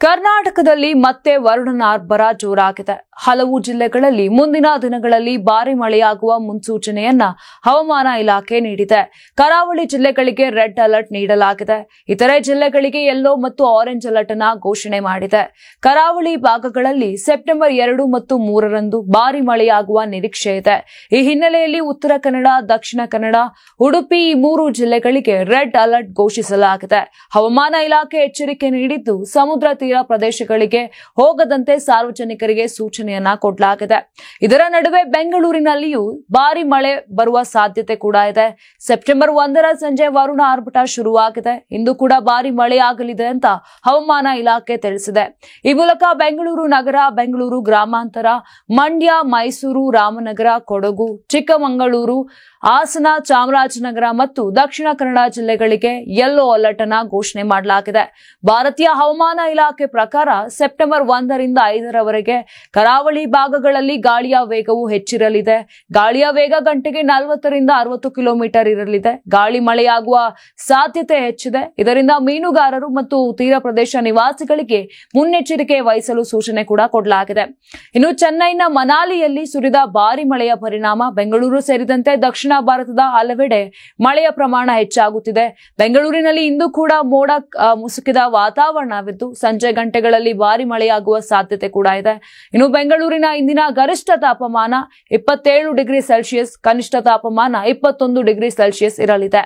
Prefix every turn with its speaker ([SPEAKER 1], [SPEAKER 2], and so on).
[SPEAKER 1] ಕರ್ನಾಟಕದಲ್ಲಿ ಮತ್ತೆ ವರುಣಾರ್ಭರ ಜೋರಾಗಿದೆ. ಹಲವು ಜಿಲ್ಲೆಗಳಲ್ಲಿ ಮುಂದಿನ ದಿನಗಳಲ್ಲಿ ಭಾರಿ ಮಳೆಯಾಗುವ ಮುನ್ಸೂಚನೆಯನ್ನ ಹವಾಮಾನ ಇಲಾಖೆ ನೀಡಿದೆ. ಕರಾವಳಿ ಜಿಲ್ಲೆಗಳಿಗೆ ರೆಡ್ ಅಲರ್ಟ್ ನೀಡಲಾಗಿದೆ. ಇತರೆ ಜಿಲ್ಲೆಗಳಿಗೆ ಯೆಲ್ಲೋ ಮತ್ತು ಆರೆಂಜ್ ಅಲರ್ಟ್ ಅನ್ನು ಘೋಷಣೆ ಮಾಡಿದೆ. ಕರಾವಳಿ ಭಾಗಗಳಲ್ಲಿ ಸೆಪ್ಟೆಂಬರ್ 2 ಮತ್ತು 3ರಂದು ಭಾರಿ ಮಳೆಯಾಗುವ ನಿರೀಕ್ಷೆ ಇದೆ. ಈ ಹಿನ್ನೆಲೆಯಲ್ಲಿ ಉತ್ತರ ಕನ್ನಡ, ದಕ್ಷಿಣ ಕನ್ನಡ, ಉಡುಪಿ ಈ 3 ಜಿಲ್ಲೆಗಳಿಗೆ ರೆಡ್ ಅಲರ್ಟ್ ಘೋಷಿಸಲಾಗಿದೆ. ಹವಾಮಾನ ಇಲಾಖೆ ಎಚ್ಚರಿಕೆ ನೀಡಿದ್ದು ಸಮುದ್ರ ತೀರ ಪ್ರದೇಶಗಳಿಗೆ ಹೋಗದಂತೆ ಸಾರ್ವಜನಿಕರಿಗೆ ಸೂಚನೆಯನ್ನ ಕೊಡಲಾಗಿದೆ. ಇದರ ನಡುವೆ ಬೆಂಗಳೂರಿನಲ್ಲಿಯೂ ಭಾರಿ ಮಳೆ ಬರುವ ಸಾಧ್ಯತೆ ಕೂಡ ಇದೆ. ಸೆಪ್ಟೆಂಬರ್ 1ರ ಸಂಜೆ ವರುಣ ಆರ್ಭಟ ಶುರುವಾಗಿದೆ. ಇಂದು ಕೂಡ ಭಾರಿ ಮಳೆಯಾಗಲಿದೆ ಅಂತ ಹವಾಮಾನ ಇಲಾಖೆ ತಿಳಿಸಿದೆ. ಈ ಮೂಲಕ ಬೆಂಗಳೂರು ನಗರ, ಬೆಂಗಳೂರು ಗ್ರಾಮಾಂತರ, ಮಂಡ್ಯ, ಮೈಸೂರು, ರಾಮನಗರ, ಕೊಡಗು, ಚಿಕ್ಕಮಗಳೂರು, ಹಾಸನ, ಚಾಮರಾಜನಗರ ಮತ್ತು ದಕ್ಷಿಣ ಕನ್ನಡ ಜಿಲ್ಲೆಗಳಿಗೆ ಯೆಲ್ಲೋ ಅಲರ್ಟ್ ಅನ್ನು ಘೋಷಣೆ ಮಾಡಲಾಗಿದೆ. ಭಾರತೀಯ ಹವಾಮಾನ ಇಲಾಖೆ ಪ್ರಕಾರ ಸೆಪ್ಟೆಂಬರ್ 1ರಿಂದ 5ರವರೆಗೆ ಕರಾವಳಿ ಭಾಗಗಳಲ್ಲಿ ಗಾಳಿಯ ವೇಗವು ಹೆಚ್ಚಿರಲಿದೆ. ಗಾಳಿಯ ವೇಗ ಗಂಟೆಗೆ 40ರಿಂದ 60 ಕಿಲೋಮೀಟರ್ ಇರಲಿದೆ. ಗಾಳಿ ಮಳೆಯಾಗುವ ಸಾಧ್ಯತೆ ಹೆಚ್ಚಿದೆ. ಇದರಿಂದ ಮೀನುಗಾರರು ಮತ್ತು ತೀರ ಪ್ರದೇಶ ನಿವಾಸಿಗಳಿಗೆ ಮುನ್ನೆಚ್ಚರಿಕೆ ವಹಿಸಲು ಸೂಚನೆ ಕೂಡ ಕೊಡಲಾಗಿದೆ. ಇನ್ನು ಚೆನ್ನೈನ ಮನಾಲಿಯಲ್ಲಿ ಸುರಿದ ಭಾರಿ ಮಳೆಯ ಪರಿಣಾಮ ಬೆಂಗಳೂರು ಸೇರಿದಂತೆ ದಕ್ಷಿಣ ಭಾರತದ ಹಲವೆಡೆ ಮಳೆಯ ಪ್ರಮಾಣ ಹೆಚ್ಚಾಗುತ್ತಿದೆ. ಬೆಂಗಳೂರಿನಲ್ಲಿ ಇಂದು ಕೂಡ ಮೋಡ ಮುಸುಕಿದ ವಾತಾವರಣವಿದ್ದು ಸಂಜೆ ಗಂಟೆಗಳಲ್ಲಿ ಭಾರಿ ಮಳೆಯಾಗುವ ಸಾಧ್ಯತೆ ಕೂಡ ಇದೆ. ಇನ್ನು ಬೆಂಗಳೂರಿನ ಇಂದಿನ ಗರಿಷ್ಠ ತಾಪಮಾನ 27 ಡಿಗ್ರಿ ಸೆಲ್ಸಿಯಸ್, ಕನಿಷ್ಠ ತಾಪಮಾನ 21 ಡಿಗ್ರಿ ಸೆಲ್ಸಿಯಸ್ ಇರಲಿದೆ.